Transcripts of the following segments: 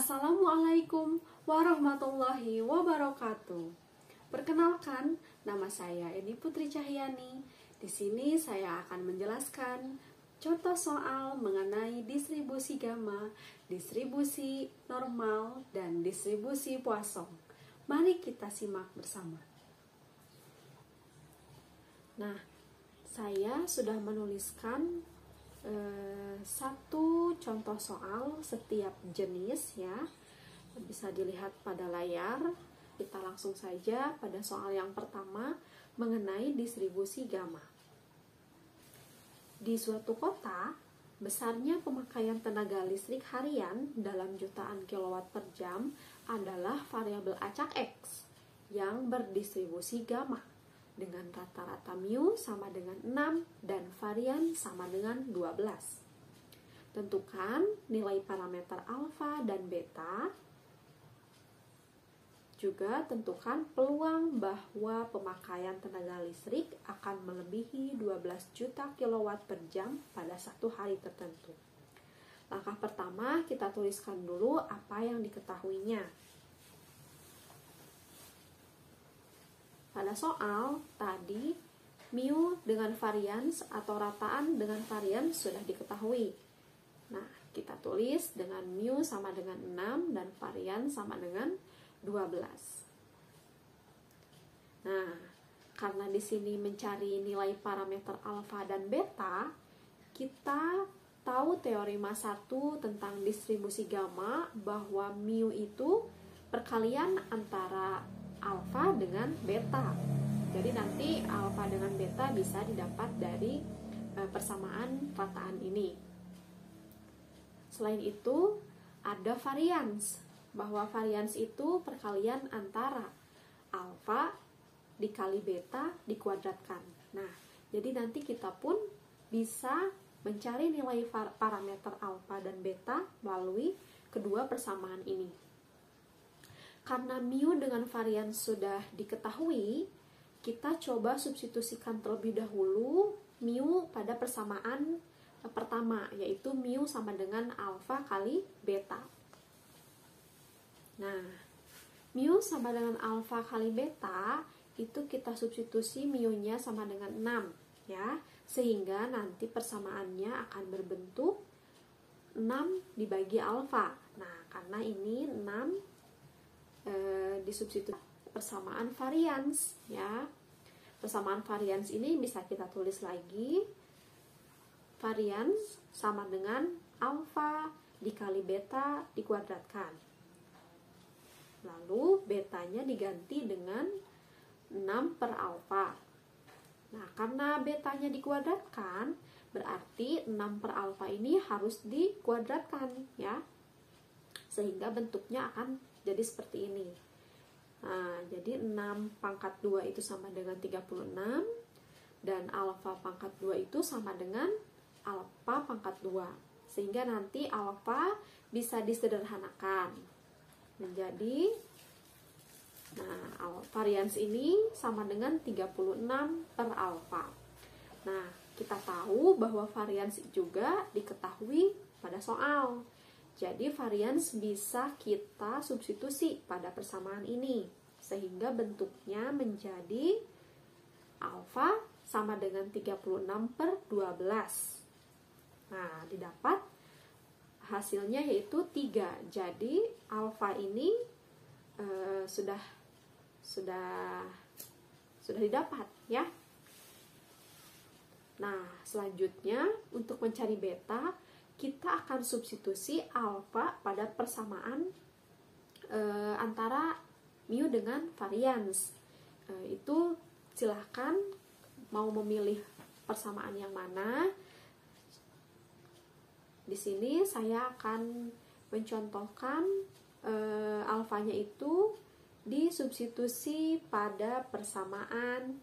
Assalamualaikum warahmatullahi wabarakatuh. Perkenalkan, nama saya Edi Putri Cahyani. Di sini saya akan menjelaskan contoh soal mengenai distribusi gamma, distribusi normal, dan distribusi Poisson. Mari kita simak bersama. Nah, saya sudah menuliskan satu contoh soal setiap jenis ya, bisa dilihat pada layar. Kita langsung saja pada soal yang pertama mengenai distribusi gamma. Di suatu kota, besarnya pemakaian tenaga listrik harian dalam jutaan kilowatt per jam adalah variabel acak X yang berdistribusi gamma dengan rata-rata mu sama dengan 6 dan varian sama dengan 12. Tentukan nilai parameter alfa dan beta. Juga tentukan peluang bahwa pemakaian tenaga listrik akan melebihi 12 juta kilowatt per jam pada satu hari tertentu. Langkah pertama, kita tuliskan dulu apa yang diketahuinya. Pada soal tadi, mu dengan varians atau rataan dengan varians sudah diketahui. Nah, kita tulis dengan mu sama dengan 6 dan varian sama dengan 12. Nah, karena di sini mencari nilai parameter alfa dan beta, kita tahu teorema 1 tentang distribusi gamma bahwa mu itu perkalian antara alfa dengan beta. Jadi nanti alfa dengan beta bisa didapat dari persamaan rataan ini. Selain itu, ada varians, bahwa varians itu perkalian antara alfa dikali beta dikuadratkan. Nah, jadi nanti kita pun bisa mencari nilai parameter alfa dan beta melalui kedua persamaan ini. Karena mu dengan varian sudah diketahui, kita coba substitusikan terlebih dahulu mu pada persamaan pertama, yaitu mu sama dengan alfa kali beta. Nah, mu sama dengan alfa kali beta itu kita substitusi mu-nya sama dengan 6 ya, sehingga nanti persamaannya akan berbentuk 6 dibagi alfa. Nah, karena ini 6 disubstitusi persamaan varians ya. Persamaan varians ini bisa kita tulis lagi, varians sama dengan alfa dikali beta dikuadratkan. Lalu betanya diganti dengan 6 per alfa. Nah, karena betanya dikuadratkan, berarti 6 per alfa ini harus dikuadratkan ya, sehingga bentuknya akan jadi seperti ini. Nah, jadi 6 pangkat 2 itu sama dengan 36, dan alfa pangkat 2 itu sama dengan alfa pangkat 2, sehingga nanti alfa bisa disederhanakan menjadi, nah, varians ini sama dengan 36 per alfa. Nah, kita tahu bahwa varians juga diketahui pada soal. Jadi varians bisa kita substitusi pada persamaan ini, sehingga bentuknya menjadi alfa sama dengan 36 per 12. Nah, didapat hasilnya yaitu 3. Jadi alfa ini sudah didapat ya. Nah, selanjutnya untuk mencari beta, kita akan substitusi alfa pada persamaan antara mu dengan varians. Itu silahkan mau memilih persamaan yang mana. Di sini saya akan mencontohkan alfanya itu disubstitusi pada persamaan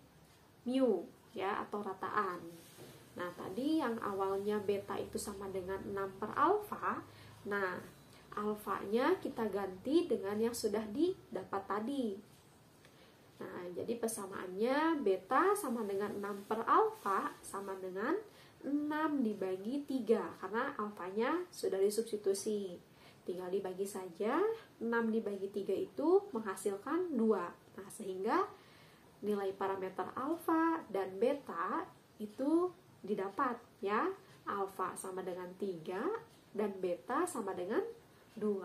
mu ya, atau rataan. Nah, tadi yang awalnya beta itu sama dengan 6 per alfa. Nah, alfanya kita ganti dengan yang sudah didapat tadi. Nah, jadi persamaannya beta sama dengan 6 per alfa sama dengan 6 dibagi 3, karena alfanya sudah disubstitusi. tinggal dibagi saja. 6 dibagi 3 itu menghasilkan 2. Nah, sehingga nilai parameter alfa dan beta itu didapat ya. Alfa sama dengan 3 dan beta sama dengan 2.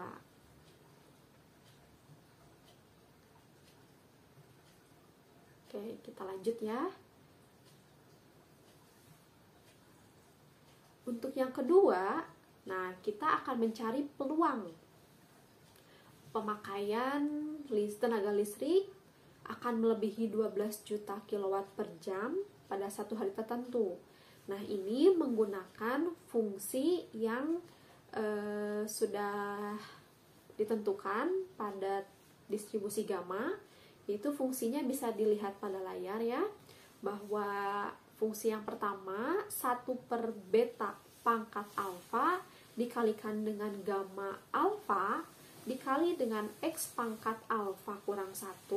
Oke, kita lanjut ya. Untuk yang kedua, nah kita akan mencari peluang pemakaian tenaga listrik akan melebihi 12 juta kilowatt per jam pada satu hari tertentu. Nah, ini menggunakan fungsi yang sudah ditentukan pada distribusi gamma, yaitu fungsinya bisa dilihat pada layar ya, bahwa fungsi yang pertama 1 per beta pangkat alfa dikalikan dengan gamma alfa dikali dengan X pangkat alfa kurang 1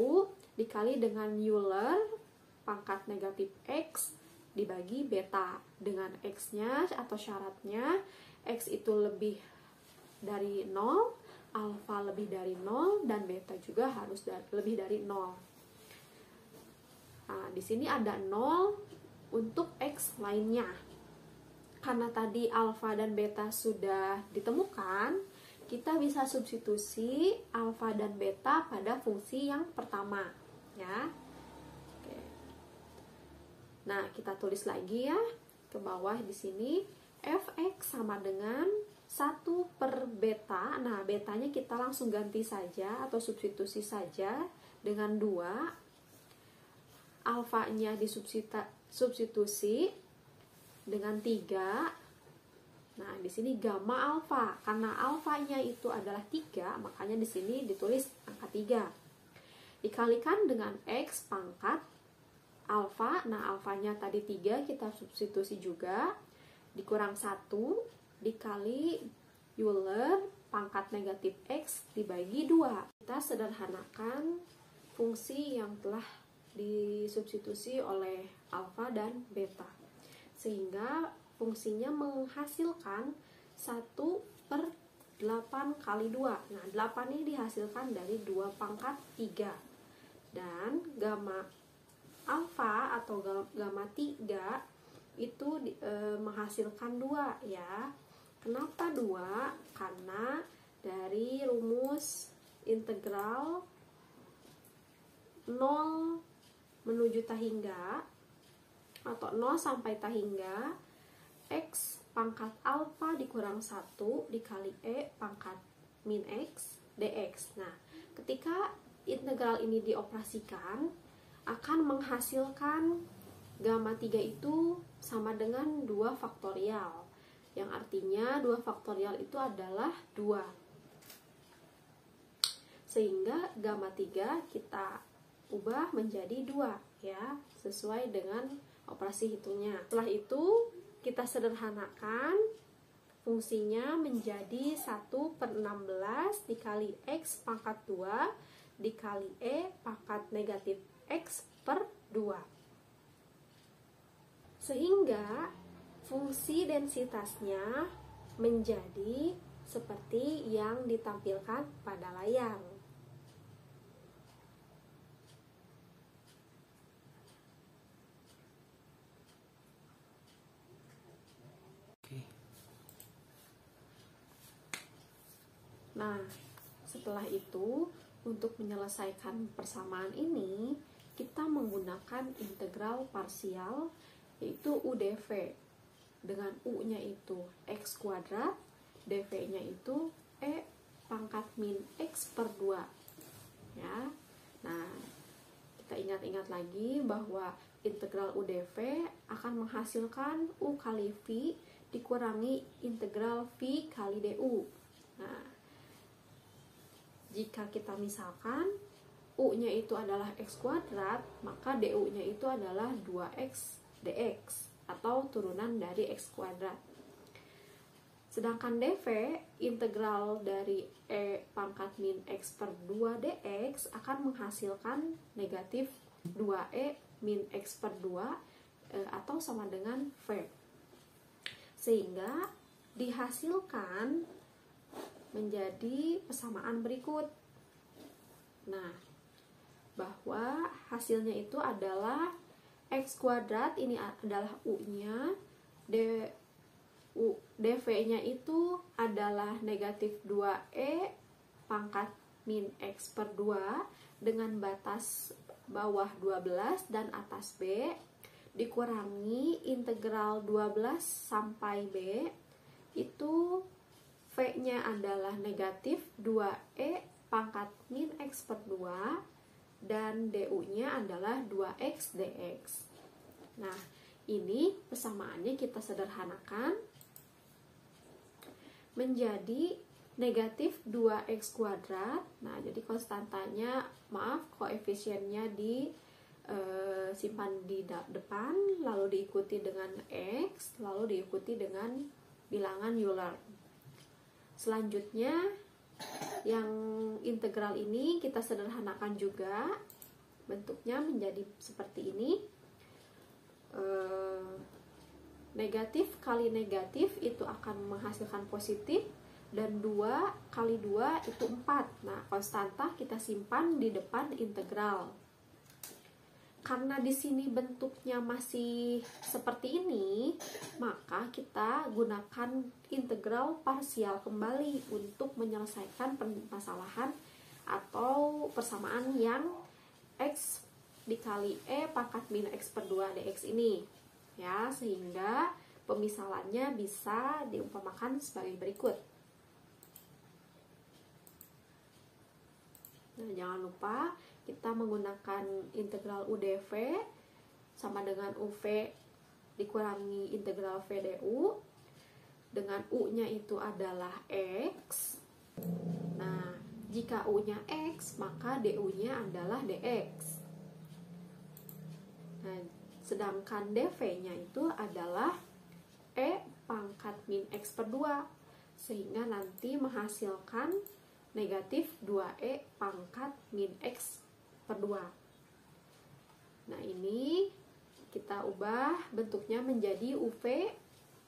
dikali dengan Euler pangkat negatif X dibagi beta, dengan X-nya atau syaratnya X itu lebih dari 0, alfa lebih dari 0, dan beta juga harus lebih dari 0. Nah, di sini ada 0 untuk X lainnya. Karena tadi alfa dan beta sudah ditemukan, kita bisa substitusi alfa dan beta pada fungsi yang pertama ya. Oke. Nah, kita tulis lagi ya ke bawah di sini, fx sama dengan 1 per beta. Nah, betanya kita langsung ganti saja atau substitusi saja dengan 2. Alfanya disubstitusi dengan 3. Nah, di sini gamma alfa. Karena alfanya itu adalah 3, makanya di sini ditulis angka 3. Dikalikan dengan X pangkat alfa. Nah, alfanya tadi 3, kita substitusi juga. Dikurang 1 dikali Euler pangkat negatif X dibagi 2. Kita sederhanakan fungsi yang telah disubstitusi oleh alfa dan beta, sehingga fungsinya menghasilkan 1 per 8 kali 2. Nah, 8 ini dihasilkan dari 2 pangkat 3. Dan gamma alfa atau gamma 3 itu menghasilkan 2 ya. Kenapa 2? Karena dari rumus integral 0 menuju tahingga atau 0 sampai tahingga X pangkat alfa dikurang 1 dikali E pangkat min X dx. Nah, ketika integral ini dioperasikan akan menghasilkan gamma 3 itu sama dengan 2 faktorial, yang artinya 2 faktorial itu adalah 2. Sehingga gamma 3 kita ubah menjadi 2 ya, sesuai dengan operasi hitungnya. Setelah itu kita sederhanakan fungsinya menjadi 1 per 16 dikali X pangkat 2 dikali E pangkat negatif X per 2. Sehingga fungsi densitasnya menjadi seperti yang ditampilkan pada layar. Nah, setelah itu untuk menyelesaikan persamaan ini kita menggunakan integral parsial, yaitu UdV. Dengan U-nya itu X kuadrat, dV-nya itu E pangkat min X per 2 ya. Nah, kita ingat-ingat lagi bahwa integral UdV akan menghasilkan U kali V dikurangi integral V kali du. Nah, jika kita misalkan U-nya itu adalah X kuadrat, maka du-nya itu adalah 2X dx atau turunan dari X kuadrat. Sedangkan dV, integral dari E pangkat min X per 2 dx akan menghasilkan negatif 2E min X per 2 atau sama dengan V. Sehingga dihasilkan menjadi persamaan berikut. Nah, bahwa hasilnya itu adalah X kuadrat, ini adalah U-nya, dV-nya itu adalah negatif 2E pangkat min X per 2 dengan batas bawah 12 dan atas B, dikurangi integral 12 sampai B, itu V-nya adalah negatif 2E pangkat min X per 2 dan du-nya adalah 2x dx. Nah, ini persamaannya kita sederhanakan menjadi negatif 2x kuadrat. Nah, jadi konstantanya, koefisiennya simpan di depan, lalu diikuti dengan x, lalu diikuti dengan bilangan Euler. Selanjutnya, yang integral ini kita sederhanakan juga, bentuknya menjadi seperti ini. Negatif kali negatif itu akan menghasilkan positif, dan 2 kali 2 itu 4. Nah, konstanta kita simpan di depan integral. Karena di sini bentuknya masih seperti ini, maka kita gunakan integral parsial kembali untuk menyelesaikan permasalahan atau persamaan yang X dikali E pangkat min X per 2 dx ini. Ya, sehingga pemisalannya bisa diumpamakan sebagai berikut. Nah, jangan lupa kita menggunakan integral UdV sama dengan UV dikurangi integral VDU, dengan U-nya itu adalah X. Nah, jika U-nya X, maka DU-nya adalah DX. Nah, sedangkan DV-nya itu adalah E pangkat min X per 2, sehingga nanti menghasilkan negatif 2E pangkat min X per 2. Nah, ini kita ubah bentuknya menjadi UV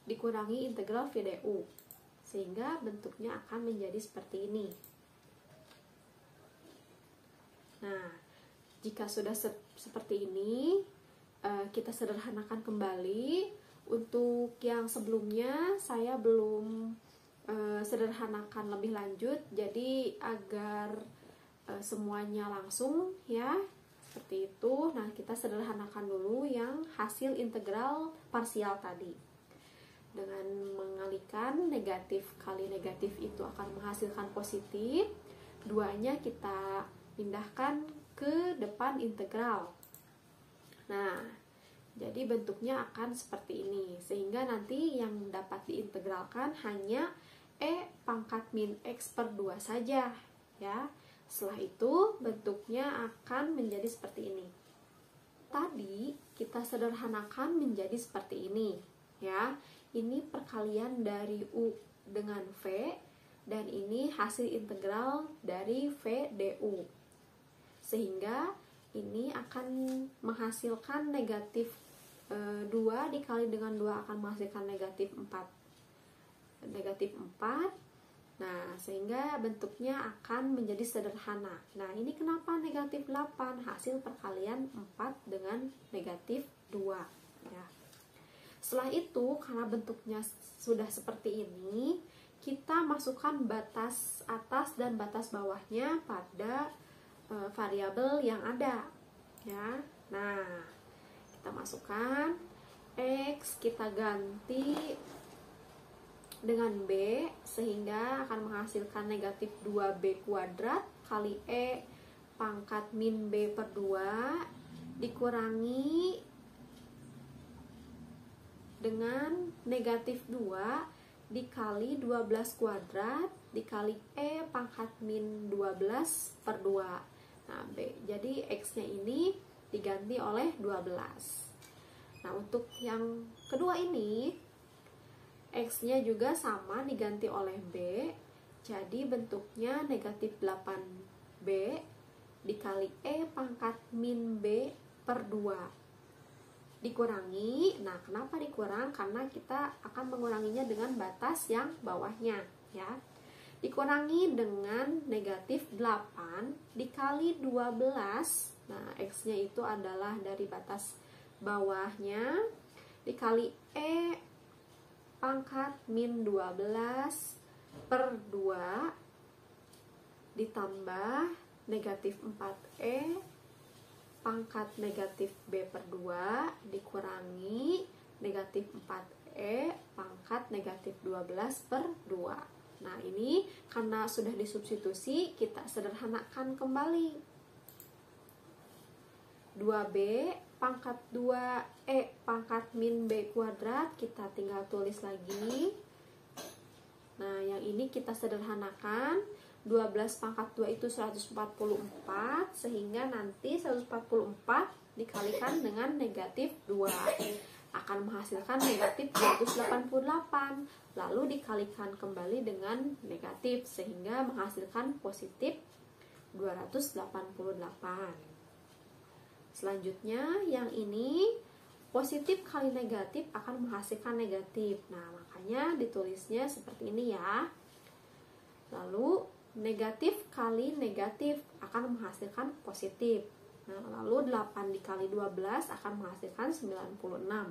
dikurangi integral VDU, sehingga bentuknya akan menjadi seperti ini. Nah, jika sudah seperti ini, kita sederhanakan kembali. Untuk yang sebelumnya saya belum sederhanakan lebih lanjut, jadi agar semuanya langsung ya seperti itu. Nah, kita sederhanakan dulu yang hasil integral parsial tadi. Dengan mengalihkan negatif kali negatif itu akan menghasilkan positif, duanya kita pindahkan ke depan integral. Nah, jadi bentuknya akan seperti ini, sehingga nanti yang dapat diintegralkan hanya E pangkat min X per 2 saja ya. Setelah itu bentuknya akan menjadi seperti ini. Tadi kita sederhanakan menjadi seperti ini ya. Ini perkalian dari U dengan V, dan ini hasil integral dari V du. Sehingga ini akan menghasilkan negatif 2 dikali dengan 2 akan menghasilkan negatif 4. Negatif 4. Nah, sehingga bentuknya akan menjadi sederhana. Nah, ini kenapa negatif 8? Hasil perkalian 4 dengan negatif 2 ya. Setelah itu, karena bentuknya sudah seperti ini, kita masukkan batas atas dan batas bawahnya pada variabel yang ada ya. Nah, kita masukkan X, kita ganti dengan B, sehingga akan menghasilkan negatif 2B kuadrat kali E pangkat min B per 2 dikurangi dengan negatif 2 dikali 12 kuadrat dikali E pangkat min 12 per 2. Nah, B, jadi X nya ini diganti oleh 12. Nah, untuk yang kedua ini X nya juga sama diganti oleh B, jadi bentuknya negatif 8B dikali E pangkat min B per 2 dikurangi. Nah, kenapa dikurang? Karena kita akan menguranginya dengan batas yang bawahnya ya. dikurangi dengan negatif 8 dikali 12. Nah, X-nya itu adalah dari batas bawahnya, dikali E pangkat min 12 per 2 ditambah negatif 4E pangkat negatif B per 2 dikurangi negatif 4E pangkat negatif 12 per 2. Nah, ini karena sudah disubstitusi, kita sederhanakan kembali. 2B pangkat 2E pangkat min B kuadrat, kita tinggal tulis lagi. Nah, yang ini kita sederhanakan. 12 pangkat 2 itu 144, sehingga nanti 144 dikalikan dengan negatif 2 akan menghasilkan negatif 288, lalu dikalikan kembali dengan negatif sehingga menghasilkan positif 288. Selanjutnya yang ini positif kali negatif akan menghasilkan negatif. Nah, makanya ditulisnya seperti ini ya. Lalu negatif kali negatif akan menghasilkan positif. Nah, lalu 8 dikali 12 akan menghasilkan 96.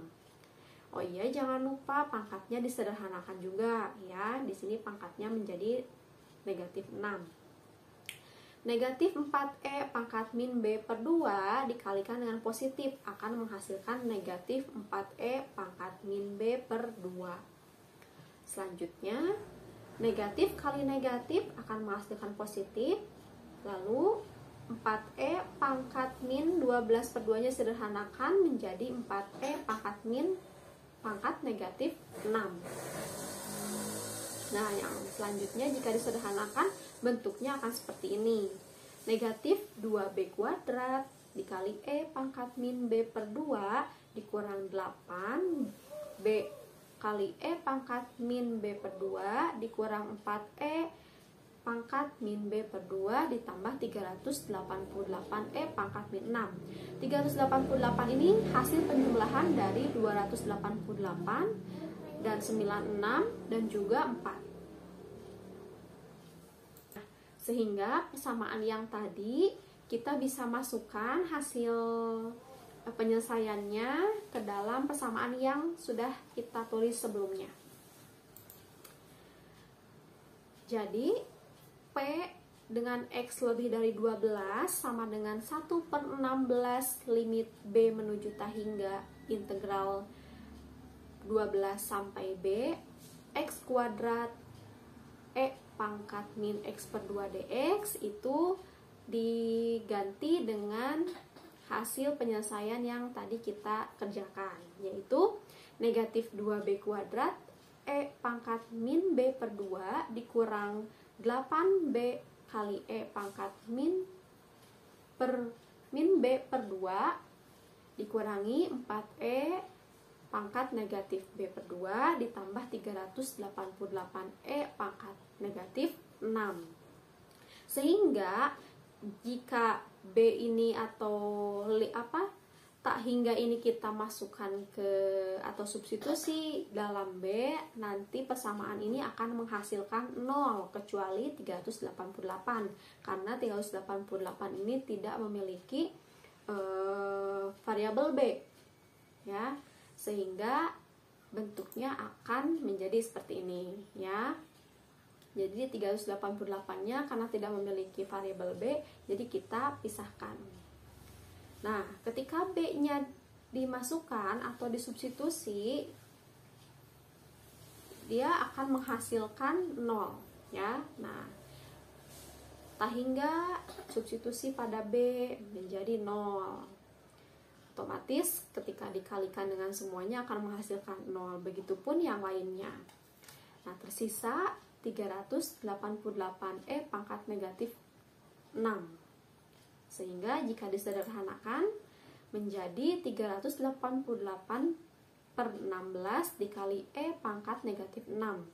Oh iya, jangan lupa pangkatnya disederhanakan juga ya. Di sini pangkatnya menjadi negatif 6. Negatif 4E pangkat min B per 2 dikalikan dengan positif akan menghasilkan negatif 4E pangkat min B per 2. Selanjutnya negatif kali negatif akan menghasilkan positif. Lalu 4E pangkat min 12 per 2 nya sederhanakan menjadi 4E pangkat min pangkat negatif 6. Nah, yang selanjutnya jika disederhanakan bentuknya akan seperti ini. Negatif 2B kuadrat dikali E pangkat min B per 2 dikurang 8B kali E pangkat min B per 2 dikurang 4E pangkat min B per 2 ditambah 388E pangkat min 6. 388 ini hasil penjumlahan dari 288 dan 96 dan juga 4. Nah, sehingga persamaan yang tadi kita bisa masukkan hasil penyelesaiannya ke dalam persamaan yang sudah kita tulis sebelumnya. Jadi P dengan X lebih dari 12 sama dengan 1/16 limit B menuju T hingga integral 12 sampai B X kuadrat E pangkat min X per 2 dx itu diganti dengan hasil penyelesaian yang tadi kita kerjakan, yaitu negatif 2B kuadrat E pangkat min B per 2 dikurang 8B kali E pangkat min B per 2 dikurangi 4E pangkat negatif B per 2 ditambah 388E pangkat negatif 6. Sehingga jika B ini atau tak hingga ini kita masukkan ke atau substitusi dalam B, nanti persamaan ini akan menghasilkan 0 kecuali 388 karena 388 ini tidak memiliki variabel B ya, sehingga bentuknya akan menjadi seperti ini ya. Jadi 388-nya karena tidak memiliki variabel B, jadi kita pisahkan. Nah, ketika B-nya dimasukkan atau disubstitusi, dia akan menghasilkan 0 ya. Nah, tak hingga substitusi pada B menjadi 0. Otomatis ketika dikalikan dengan semuanya akan menghasilkan 0. Begitupun yang lainnya. Nah, tersisa 388E pangkat negatif 6. Sehingga jika disederhanakan menjadi 388/16 dikali E pangkat negatif 6.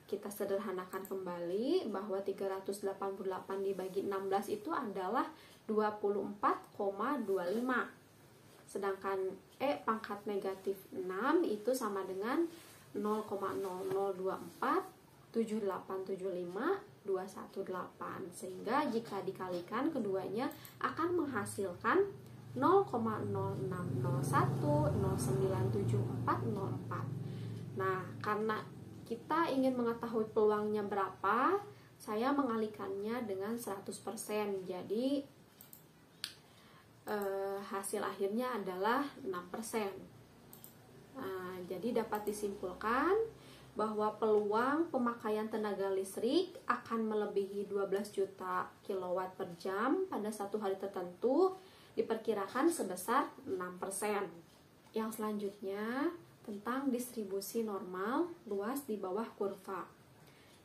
Kita sederhanakan kembali bahwa 388 dibagi 16 itu adalah 24,25. Sedangkan E pangkat negatif 6 itu sama dengan 0,0024 7875 218. Sehingga jika dikalikan keduanya akan menghasilkan 0,0601097404. Nah, karena kita ingin mengetahui peluangnya berapa, saya mengalikannya dengan 100%. Jadi hasil akhirnya adalah 6%. Nah, jadi dapat disimpulkan bahwa peluang pemakaian tenaga listrik akan melebihi 12 juta kilowatt per jam pada satu hari tertentu diperkirakan sebesar 6%. Yang selanjutnya tentang distribusi normal luas di bawah kurva.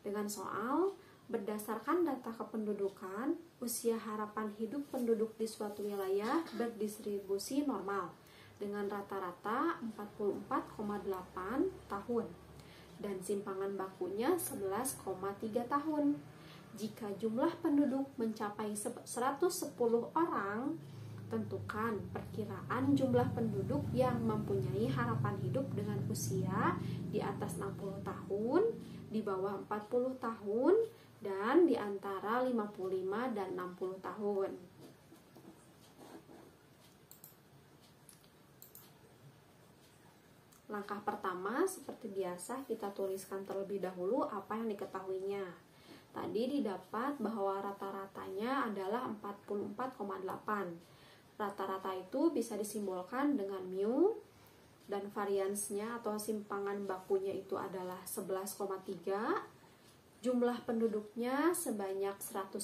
Dengan soal, berdasarkan data kependudukan, usia harapan hidup penduduk di suatu wilayah berdistribusi normal dengan rata-rata 44,8 tahun dan simpangan bakunya 11,3 tahun. Jika jumlah penduduk mencapai 110 orang, tentukan perkiraan jumlah penduduk yang mempunyai harapan hidup dengan usia di atas 60 tahun, di bawah 40 tahun, dan di antara 55 dan 60 tahun. Langkah pertama, seperti biasa, kita tuliskan terlebih dahulu apa yang diketahuinya. Tadi didapat bahwa rata-ratanya adalah 44,8. Rata-rata itu bisa disimbolkan dengan mu, dan variansnya atau simpangan bakunya itu adalah 11,3. Jumlah penduduknya sebanyak 110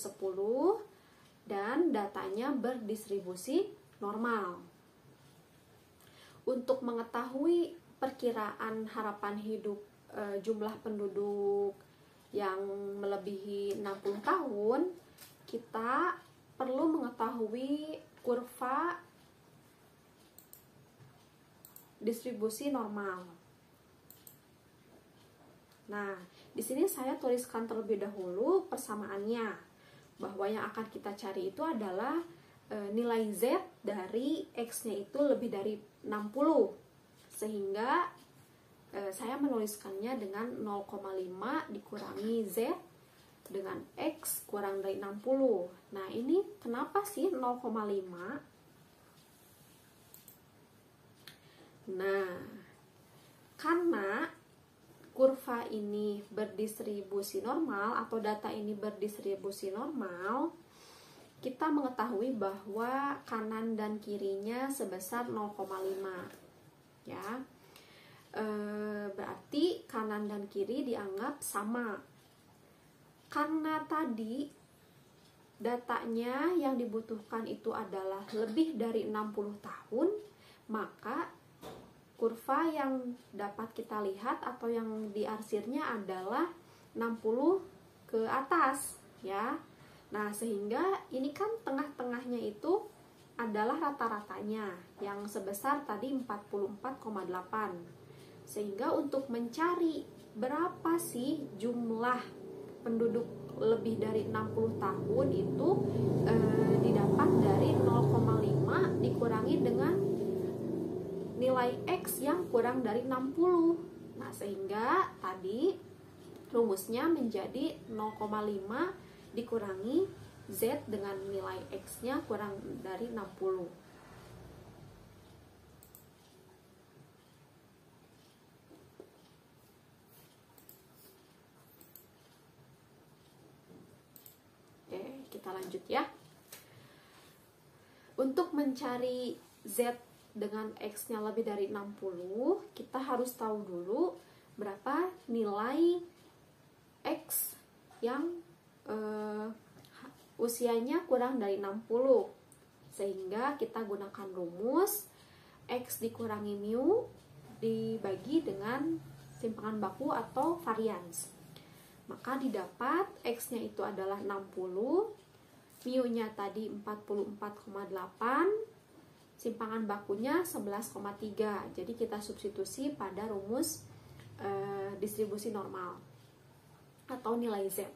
dan datanya berdistribusi normal. Untuk mengetahui perkiraan harapan hidup jumlah penduduk yang melebihi 60 tahun, kita perlu mengetahui kurva distribusi normal. Nah, di sini saya tuliskan terlebih dahulu persamaannya, bahwa yang akan kita cari itu adalah nilai Z dari X-nya itu lebih dari 60, sehingga saya menuliskannya dengan 0,5 dikurangi Z dengan X kurang dari 60. Nah, ini kenapa sih 0,5? Nah, karena kurva ini berdistribusi normal atau data ini berdistribusi normal, kita mengetahui bahwa kanan dan kirinya sebesar 0,5. Ya, berarti kanan dan kiri dianggap sama. Karena tadi datanya yang dibutuhkan itu adalah lebih dari 60 tahun, maka kurva yang dapat kita lihat atau yang diarsirnya adalah 60 ke atas, ya. Nah, sehingga ini kan tengah-tengahnya itu adalah rata-ratanya yang sebesar tadi 44,8. Sehingga untuk mencari berapa sih jumlah penduduk lebih dari 60 tahun itu didapat dari 0,5 dikurangi dengan nilai X yang kurang dari 60. Nah, sehingga tadi rumusnya menjadi 0,5 dikurangi Z dengan nilai X-nya kurang dari 60. Oke, kita lanjut ya. Untuk mencari Z dengan X-nya lebih dari 60, kita harus tahu dulu berapa nilai X yang usianya kurang dari 60. Sehingga kita gunakan rumus X dikurangi mu dibagi dengan simpangan baku atau varians. Maka didapat X-nya itu adalah 60, mu-nya tadi 44,8, simpangan bakunya 11,3. Jadi kita substitusi pada rumus distribusi normal atau nilai Z.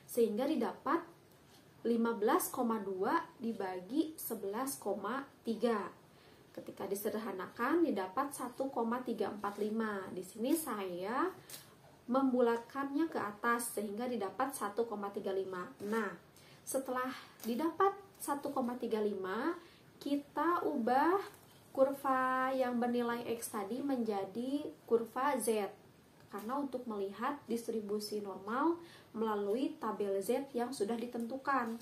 Sehingga didapat 15,2 dibagi 11,3. Ketika disederhanakan didapat 1,345. Di sini saya membulatkannya ke atas sehingga didapat 1,35. Nah, setelah didapat 1,35, kita ubah kurva yang bernilai X tadi menjadi kurva Z. Karena untuk melihat distribusi normal melalui tabel Z yang sudah ditentukan.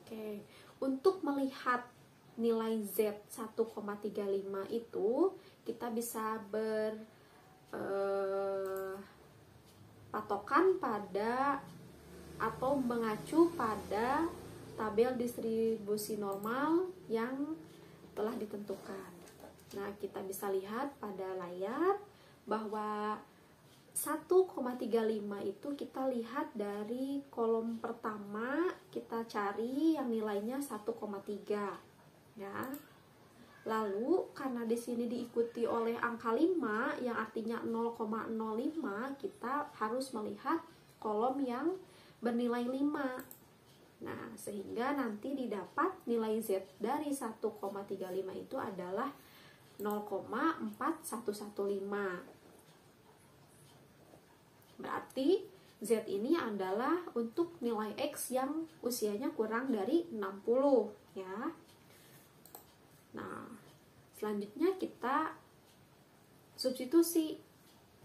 Oke, untuk melihat nilai Z 1,35 itu kita bisa berpatokan pada atau mengacu pada tabel distribusi normal yang telah ditentukan. Nah, kita bisa lihat pada layar bahwa 1,35 itu kita lihat dari kolom pertama, kita cari yang nilainya 1,3 ya. Lalu karena di sini diikuti oleh angka 5 yang artinya 0,05, kita harus melihat kolom yang bernilai 5. Nah, sehingga nanti didapat nilai Z dari 1,35 itu adalah 0,4115. Berarti Z ini adalah untuk nilai X yang usianya kurang dari 60 ya. Nah, selanjutnya kita substitusi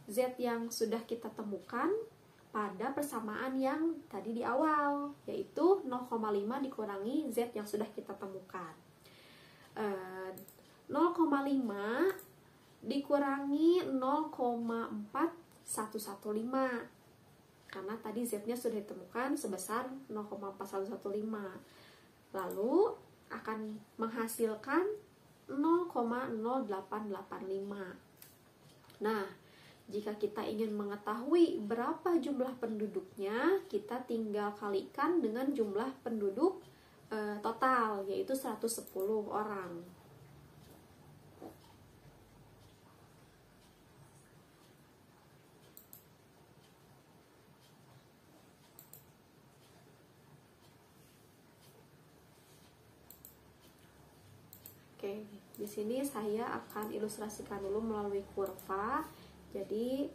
Z yang sudah kita temukan pada persamaan yang tadi di awal, yaitu 0,5 dikurangi Z yang sudah kita temukan. 0,5 dikurangi 0,4115, karena tadi Z-nya sudah ditemukan sebesar 0,4115. Lalu akan menghasilkan 0,0885. Nah, jika kita ingin mengetahui berapa jumlah penduduknya, kita tinggal kalikan dengan jumlah penduduk total, yaitu 110 orang. Oke, di sini saya akan ilustrasikan dulu melalui kurva. Jadi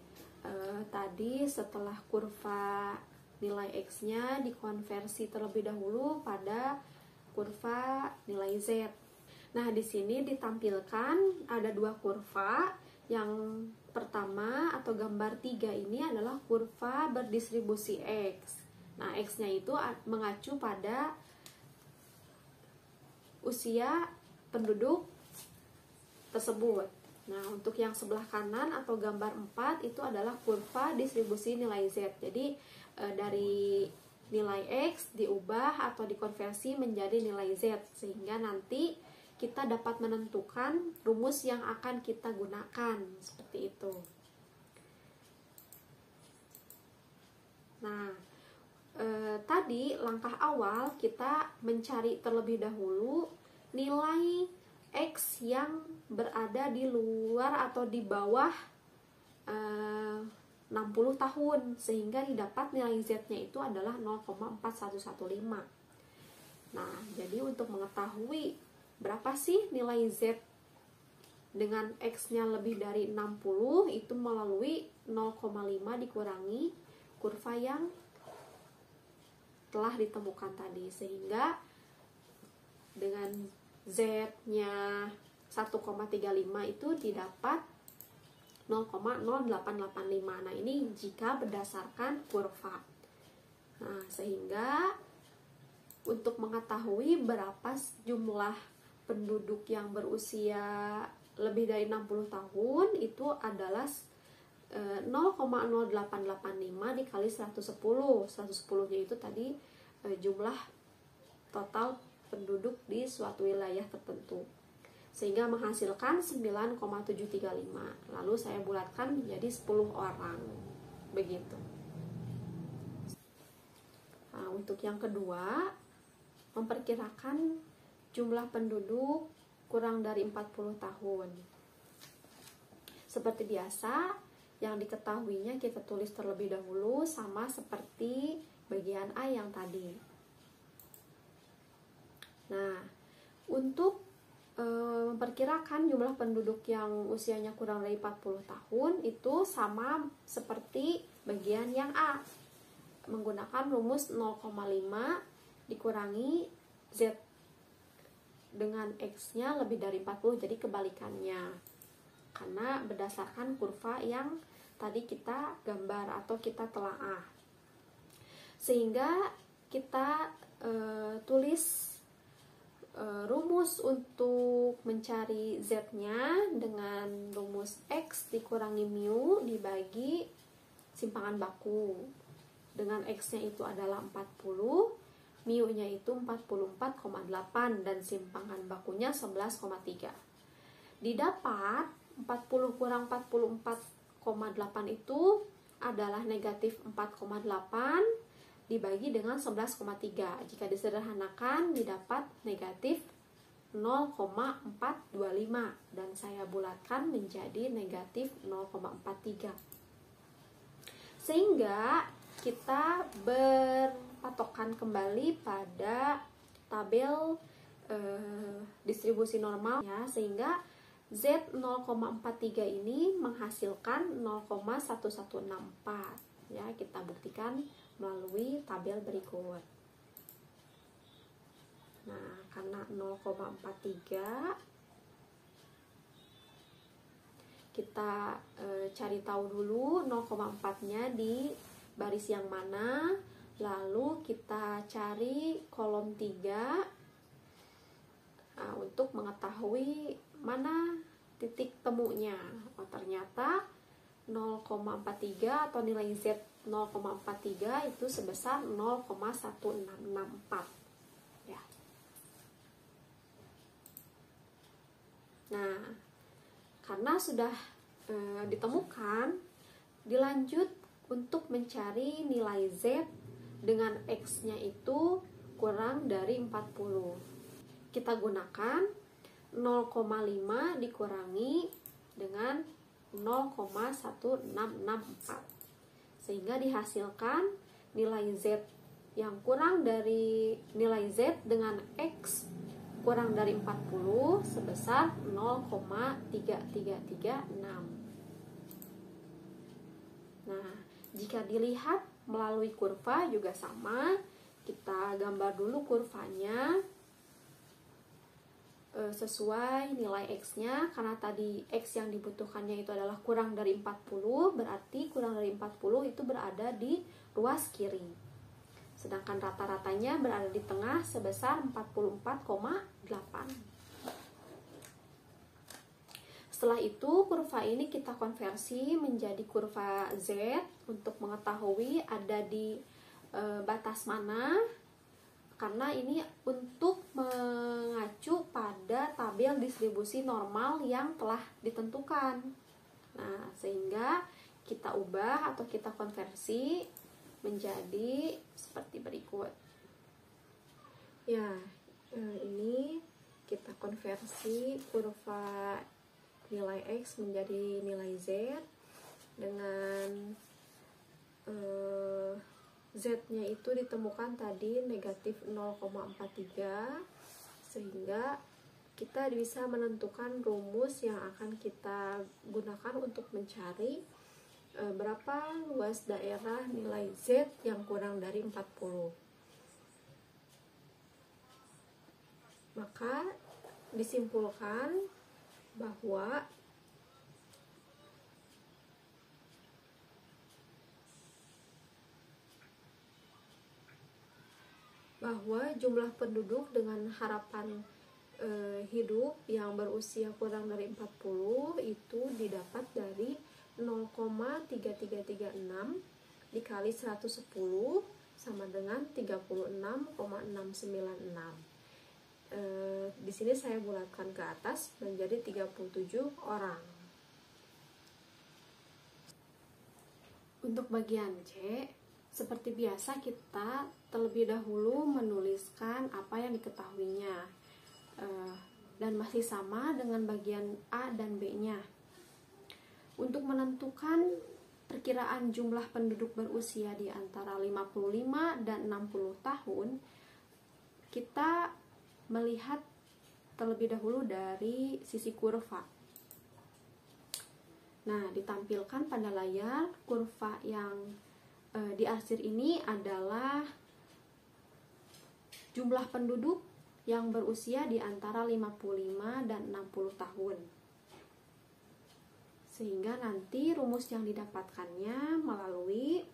tadi setelah kurva nilai X-nya dikonversi terlebih dahulu pada kurva nilai Z. Nah, di sini ditampilkan ada dua kurva. Yang pertama atau gambar 3 ini adalah kurva berdistribusi X. Nah, X-nya itu mengacu pada usia penduduk tersebut. Nah, untuk yang sebelah kanan atau gambar 4 itu adalah kurva distribusi nilai Z. Jadi dari nilai X diubah atau dikonversi menjadi nilai Z, sehingga nanti kita dapat menentukan rumus yang akan kita gunakan, seperti itu. Nah, tadi langkah awal kita mencari terlebih dahulu nilai X yang berada di luar atau di bawah 60 tahun, sehingga didapat nilai Z-nya itu adalah 0,4115. Nah, jadi untuk mengetahui berapa sih nilai Z dengan X-nya lebih dari 60, itu melalui 0,5 dikurangi kurva yang telah ditemukan tadi, sehingga dengan Z-nya 1,35 itu didapat 0,0885. Nah, ini jika berdasarkan kurva. Nah, sehingga untuk mengetahui berapa jumlah penduduk yang berusia lebih dari 60 tahun itu adalah 0,0885 dikali 110. 110-nya itu tadi jumlah total penduduk di suatu wilayah tertentu, sehingga menghasilkan 9,735. Lalu saya bulatkan menjadi 10 orang, begitu. Nah, untuk yang kedua, memperkirakan jumlah penduduk kurang dari 40 tahun. Seperti biasa, yang diketahuinya kita tulis terlebih dahulu, sama seperti bagian A yang tadi. Nah, untuk memperkirakan jumlah penduduk yang usianya kurang dari 40 tahun itu sama seperti bagian yang A, menggunakan rumus 0,5 dikurangi Z dengan X-nya lebih dari 40, jadi kebalikannya. Karena berdasarkan kurva yang tadi kita gambar atau kita telaah. Sehingga kita tulis rumus untuk mencari Z-nya dengan rumus X dikurangi mu dibagi simpangan baku. Dengan X-nya itu adalah 40, mu-nya itu 44,8 dan simpangan bakunya 11,3. Didapat 40 kurang 44,8 itu adalah negatif 4,8 dibagi dengan 11,3. Jika disederhanakan didapat negatif 0,425 dan saya bulatkan menjadi negatif 0,43. Sehingga kita berpatokan kembali pada tabel distribusi normal ya, sehingga Z 0,43 ini menghasilkan 0,1164 ya. Kita buktikan melalui tabel berikut. Nah, karena 0,43 kita cari tahu dulu 0,4-nya di baris yang mana, lalu kita cari kolom 3 untuk mengetahui mana titik temunya. Oh, ternyata 0,43 atau nilai Z 0,43 itu sebesar 0,1664 ya. Nah, karena sudah ditemukan, dilanjut untuk mencari nilai Z dengan X-nya itu kurang dari 40. Kita gunakan 0,5 dikurangi dengan 0,1664 sehingga dihasilkan nilai Z yang kurang dari nilai Z dengan X kurang dari 40 sebesar 0,3336. Nah, jika dilihat melalui kurva juga sama. Kita gambar dulu kurvanya sesuai nilai X-nya, karena tadi X yang dibutuhkannya itu adalah kurang dari 40, berarti kurang dari 40 itu berada di ruas kiri. Sedangkan rata-ratanya berada di tengah sebesar 44,8. Setelah itu kurva ini kita konversi menjadi kurva Z untuk mengetahui ada di batas mana, karena ini untuk mengacu pada tabel distribusi normal yang telah ditentukan. Nah, sehingga kita ubah atau kita konversi menjadi seperti berikut. Ya, ini kita konversi kurva nilai X menjadi nilai Z dengan Z-nya itu ditemukan tadi negatif 0,43, sehingga kita bisa menentukan rumus yang akan kita gunakan untuk mencari berapa luas daerah nilai Z yang kurang dari 40. Maka disimpulkan bahwa jumlah penduduk dengan harapan hidup yang berusia kurang dari 40 itu didapat dari 0,3336 dikali 110 sama dengan 36,696. Di sini saya bulatkan ke atas menjadi 37 orang. Untuk bagian C, seperti biasa kita terlebih dahulu menuliskan apa yang diketahuinya, dan masih sama dengan bagian A dan B-nya. Untuk menentukan perkiraan jumlah penduduk berusia di antara 55 dan 60 tahun, kita melihat terlebih dahulu dari sisi kurva. Nah, ditampilkan pada layar kurva yang diarsir ini adalah jumlah penduduk yang berusia di antara 55 dan 60 tahun. Sehingga nanti rumus yang didapatkannya melalui,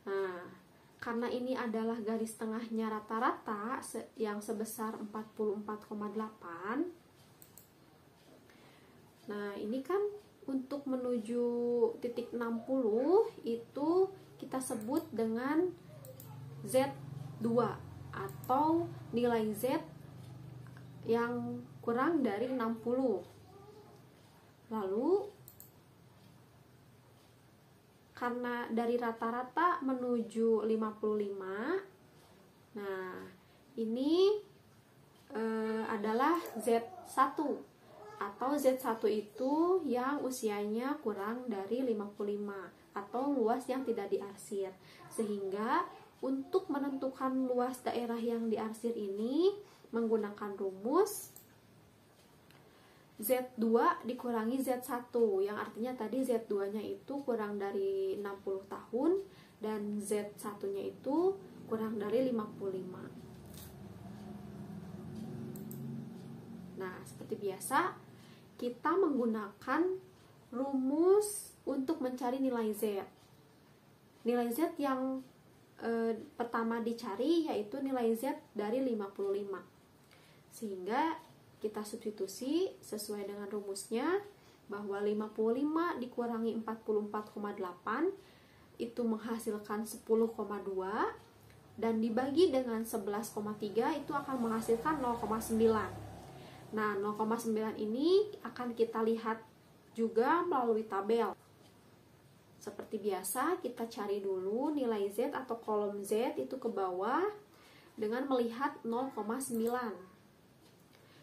nah, karena ini adalah garis tengahnya rata-rata yang sebesar 44,8. Nah, ini kan untuk menuju titik 60 itu kita sebut dengan Z2 atau nilai Z yang kurang dari 60. Lalu karena dari rata-rata menuju 55, nah ini adalah Z1 atau Z1 itu yang usianya kurang dari 55 atau luas yang tidak diarsir. Sehingga untuk menentukan luas daerah yang diarsir ini menggunakan rumus Z2 dikurangi Z1, yang artinya tadi Z2 nya itu kurang dari 60 tahun dan Z1 nya itu kurang dari 55. Nah, seperti biasa kita menggunakan rumus untuk mencari nilai Z. Nilai Z yang pertama dicari yaitu nilai Z dari 55. Sehingga kita substitusi sesuai dengan rumusnya bahwa 55 dikurangi 44,8 itu menghasilkan 10,2 dan dibagi dengan 11,3 itu akan menghasilkan 0,9. Nah, 0,9 ini akan kita lihat juga melalui tabel. Seperti biasa, kita cari dulu nilai Z atau kolom Z itu ke bawah dengan melihat 0,9.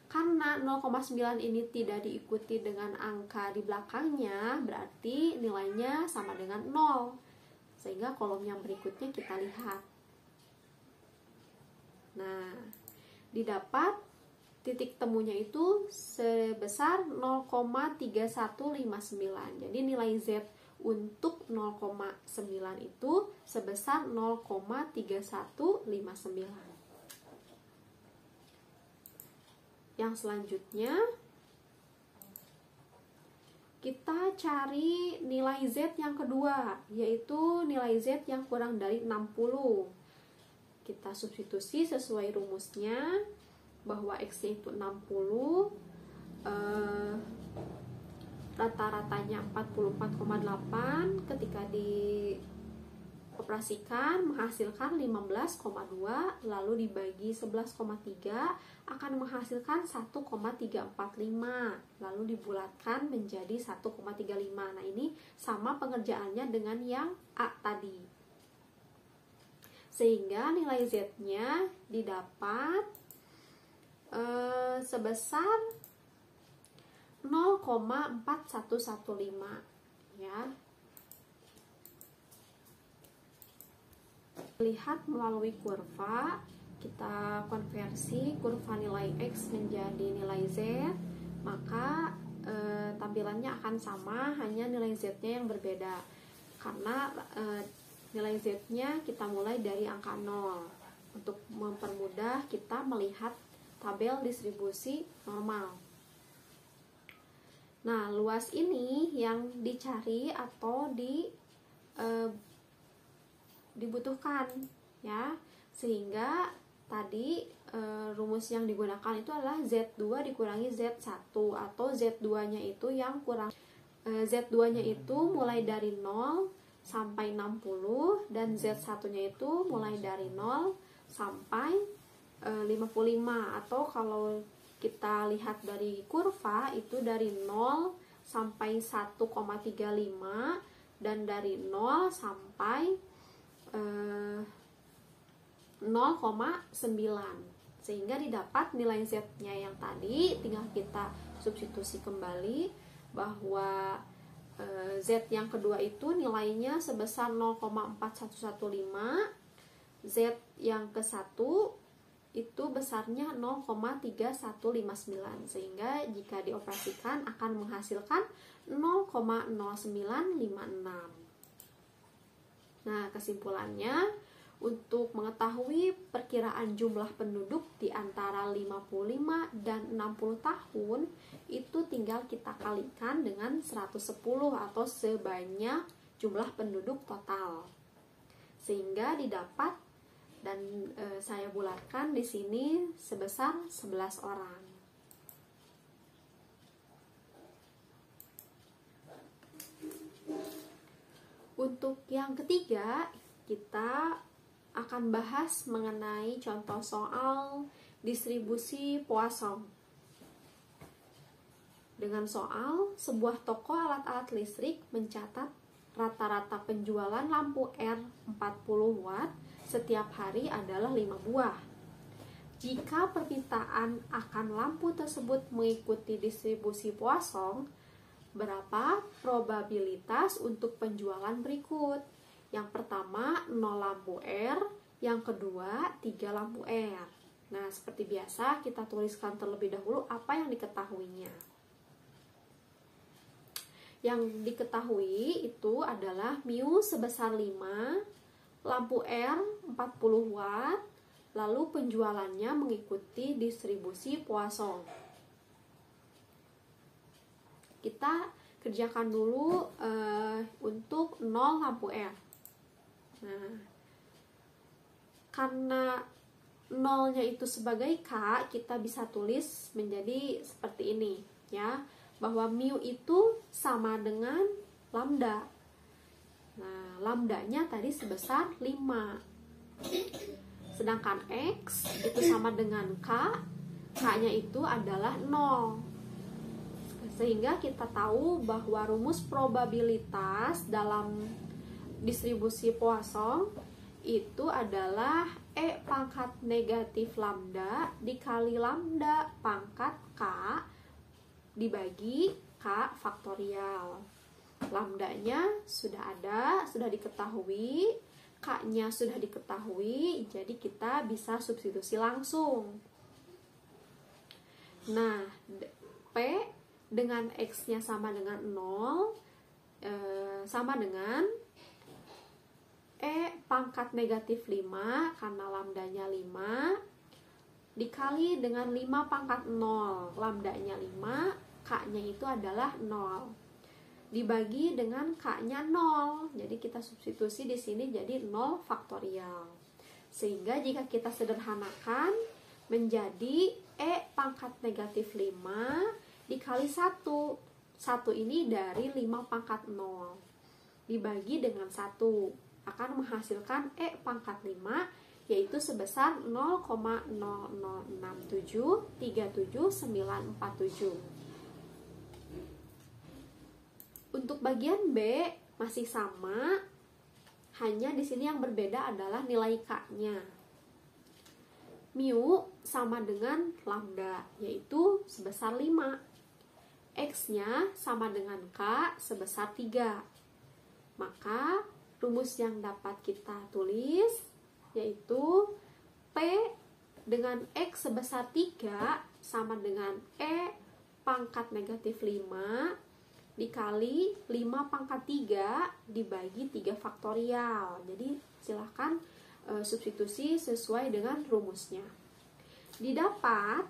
Karena 0,9 ini tidak diikuti dengan angka di belakangnya, berarti nilainya sama dengan 0. Sehingga kolom yang berikutnya kita lihat. Nah, didapat titik temunya itu sebesar 0,3159. Jadi nilai Z untuk 0,9 itu sebesar 0,3159. Yang selanjutnya kita cari nilai Z yang kedua, yaitu nilai Z yang kurang dari 60. Kita substitusi sesuai rumusnya bahwa X-nya itu 60, rata-ratanya 44,8, ketika dioperasikan menghasilkan 15,2, lalu dibagi 11,3 akan menghasilkan 1,345, lalu dibulatkan menjadi 1,35. Nah, ini sama pengerjaannya dengan yang A tadi. Sehingga nilai Z-nya didapat sebesar 0,4115 ya. Lihat melalui kurva, kita konversi kurva nilai X menjadi nilai Z, maka tampilannya akan sama, hanya nilai Z-nya yang berbeda. Karena nilai Z-nya kita mulai dari angka 0 untuk mempermudah kita melihat tabel distribusi normal. Nah, luas ini yang dicari atau dibutuhkan ya, sehingga tadi rumus yang digunakan itu adalah Z2 dikurangi Z1 atau Z2 nya itu yang kurang, Z2 nya itu mulai dari 0 sampai 60 dan Z1 nya itu mulai dari 0 sampai 55, atau kalau kita lihat dari kurva itu dari 0 sampai 1,35 dan dari 0 sampai 0,9, sehingga didapat nilai Z-nya yang tadi. Tinggal kita substitusi kembali bahwa Z yang kedua itu nilainya sebesar 0,4115, Z yang ke-1 itu besarnya 0,3159, sehingga jika dioperasikan akan menghasilkan 0,0956. Nah, kesimpulannya, untuk mengetahui perkiraan jumlah penduduk di antara 55 dan 60 tahun, itu tinggal kita kalikan dengan 110 atau sebanyak jumlah penduduk total. Sehingga didapat, dan saya bulatkan di sini sebesar 11 orang. Untuk yang ketiga, kita akan bahas mengenai contoh soal distribusi Poisson. Dengan soal, sebuah toko alat-alat listrik mencatat rata-rata penjualan lampu R 40 watt setiap hari adalah 5 buah. Jika permintaan akan lampu tersebut mengikuti distribusi Poisson, berapa probabilitas untuk penjualan berikut? Yang pertama 0 lampu R, yang kedua 3 lampu R. Nah, seperti biasa kita tuliskan terlebih dahulu apa yang diketahuinya. Yang diketahui itu adalah mu sebesar 5, lampu R 40 watt, lalu penjualannya mengikuti distribusi Poisson. Kita kerjakan dulu untuk 0 lampu R. Nah, karena nolnya itu sebagai K, kita bisa tulis menjadi seperti ini, ya, bahwa mu itu sama dengan lambda. Nah, lambdanya tadi sebesar 5. Sedangkan X itu sama dengan K, K-nya itu adalah 0. Sehingga kita tahu bahwa rumus probabilitas dalam distribusi Poisson itu adalah E pangkat negatif lambda dikali lambda pangkat K dibagi K faktorial. Lambdanya sudah ada, sudah diketahui, K-nya sudah diketahui, jadi kita bisa substitusi langsung. Nah, P dengan X-nya sama dengan 0, sama dengan E pangkat negatif 5 karena lambdanya 5 dikali dengan 5 pangkat 0, lambdanya 5, K-nya itu adalah 0. Dibagi dengan K-nya 0. Jadi kita substitusi di sini jadi 0 faktorial. Sehingga jika kita sederhanakan menjadi E pangkat negatif 5 dikali 1. 1 ini dari 5 pangkat 0. Dibagi dengan 1. Akan menghasilkan E pangkat 5, yaitu sebesar 0,006737947. Untuk bagian B masih sama, hanya di sini yang berbeda adalah nilai K-nya. Mu sama dengan lambda, yaitu sebesar 5. X-nya sama dengan K sebesar 3. Maka rumus yang dapat kita tulis yaitu P dengan X sebesar 3 sama dengan E pangkat negatif 5 dikali 5 pangkat 3 dibagi 3 faktorial. Jadi silahkan substitusi sesuai dengan rumusnya. Didapat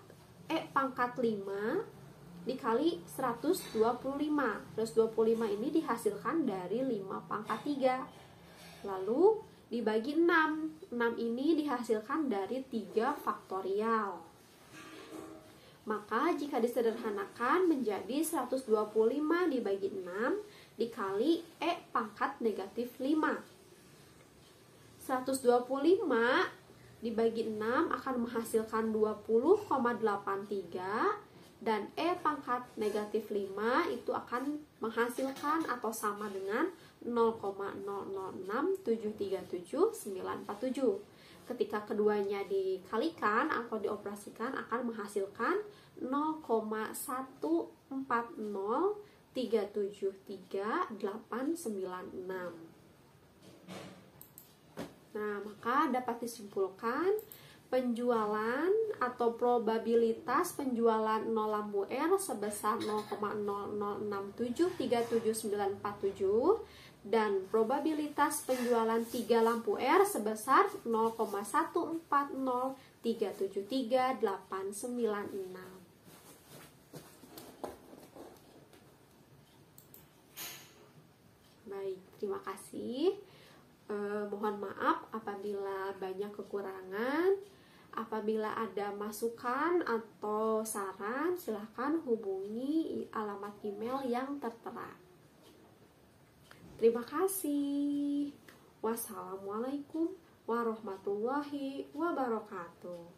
E pangkat 5 dikali 125. 125 ini dihasilkan dari 5 pangkat 3. Lalu dibagi 6. 6 ini dihasilkan dari 3 faktorial. Maka jika disederhanakan menjadi 125 dibagi 6 dikali E pangkat negatif 5. 125 dibagi 6 akan menghasilkan 20,83, dan E pangkat negatif 5 itu akan menghasilkan atau sama dengan 0,006737947. Ketika keduanya dikalikan atau dioperasikan akan menghasilkan 0,140373896. Nah, maka dapat disimpulkan penjualan atau probabilitas penjualan 0 lampu R sebesar 0,006737947 dan probabilitas penjualan 3 lampu R sebesar 0,140373896. Baik, terima kasih. Mohon maaf apabila banyak kekurangan. Apabila ada masukan atau saran, silahkan hubungi alamat email yang tertera. Terima kasih. Wassalamualaikum warahmatullahi wabarakatuh.